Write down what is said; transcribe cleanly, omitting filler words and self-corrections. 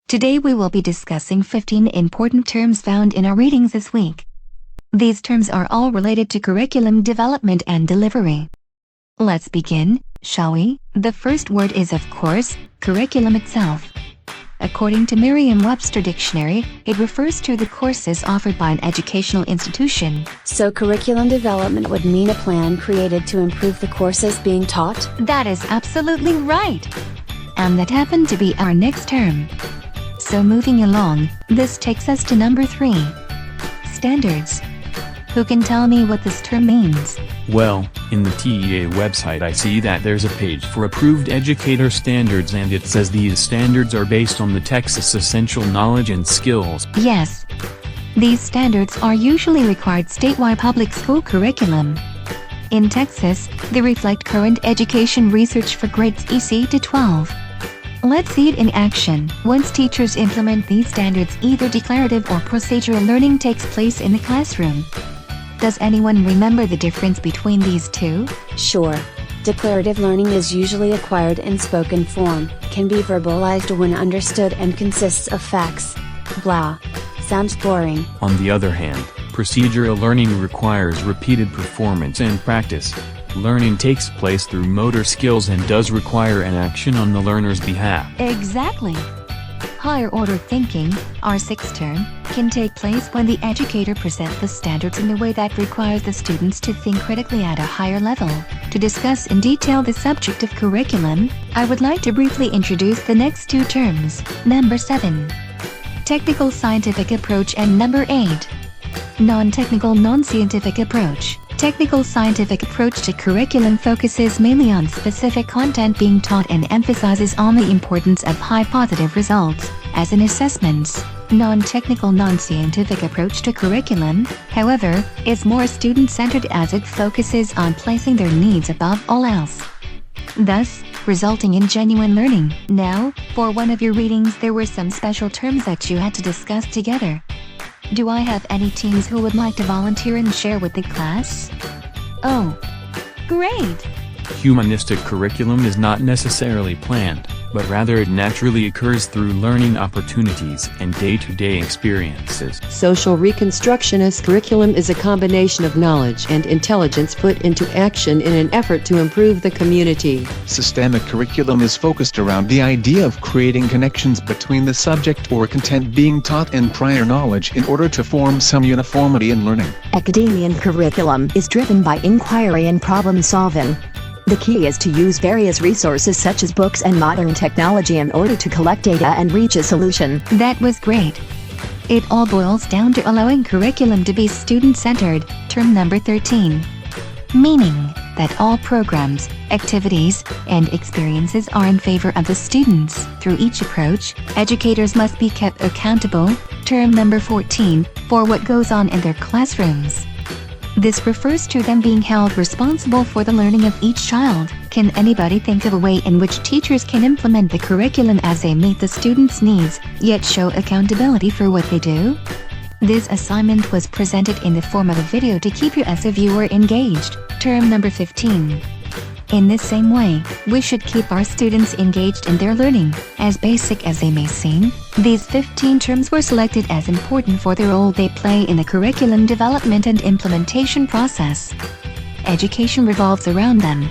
Today we will be discussing 15 important terms found in our readings this week. These terms are all related to curriculum development and delivery. Let's begin, shall we? The first word is, of course, curriculum itself. According to Merriam-Webster Dictionary, it refers to the courses offered by an educational institution. So curriculum development would mean a plan created to improve the courses being taught? That is absolutely right! And that happened to be our next term. So moving along, this takes us to number 3. Standards. Who can tell me what this term means? Well, in the TEA website I see that there's a page for approved educator standards and it says these standards are based on the Texas Essential Knowledge and Skills. Yes. These standards are usually required statewide public school curriculum. In Texas, they reflect current education research for grades EC to 12. Let's see it in action. Once teachers implement these standards, either declarative or procedural learning takes place in the classroom. Does anyone remember the difference between these two? Sure. Declarative learning is usually acquired in spoken form, can be verbalized when understood and consists of facts. Blah. Sounds boring. On the other hand, procedural learning requires repeated performance and practice. Learning takes place through motor skills and does require an action on the learner's behalf. Exactly. Higher order thinking, our sixth term, can take place when the educator presents the standards in a way that requires the students to think critically at a higher level. To discuss in detail the subject of curriculum, I would like to briefly introduce the next two terms. Number 7. Technical scientific approach, and number 8. Non-technical non-scientific approach. Technical scientific approach to curriculum focuses mainly on specific content being taught and emphasizes on the importance of high positive results, as in assessments. Non-technical non-scientific approach to curriculum, however, is more student-centered as it focuses on placing their needs above all else, thus resulting in genuine learning. Now, for one of your readings there were some special terms that you had to discuss together. Do I have any teens who would like to volunteer and share with the class? Oh, great! Humanistic curriculum is not necessarily planned, but rather it naturally occurs through learning opportunities and day-to-day experiences. Social reconstructionist curriculum is a combination of knowledge and intelligence put into action in an effort to improve the community. Systemic curriculum is focused around the idea of creating connections between the subject or content being taught and prior knowledge in order to form some uniformity in learning. Academian curriculum is driven by inquiry and problem solving. The key is to use various resources such as books and modern technology in order to collect data and reach a solution. That was great. It all boils down to allowing curriculum to be student-centered. Term number 13. Meaning that all programs, activities, and experiences are in favor of the students. Through each approach, educators must be kept accountable. Term number 14. For what goes on in their classrooms. This refers to them being held responsible for the learning of each child. Can anybody think of a way in which teachers can implement the curriculum as they meet the students' needs, yet show accountability for what they do? This assignment was presented in the form of a video to keep you as a viewer engaged. Term number 15. In this same way, we should keep our students engaged in their learning. As basic as they may seem, these 15 terms were selected as important for the role they play in the curriculum development and implementation process. Education revolves around them.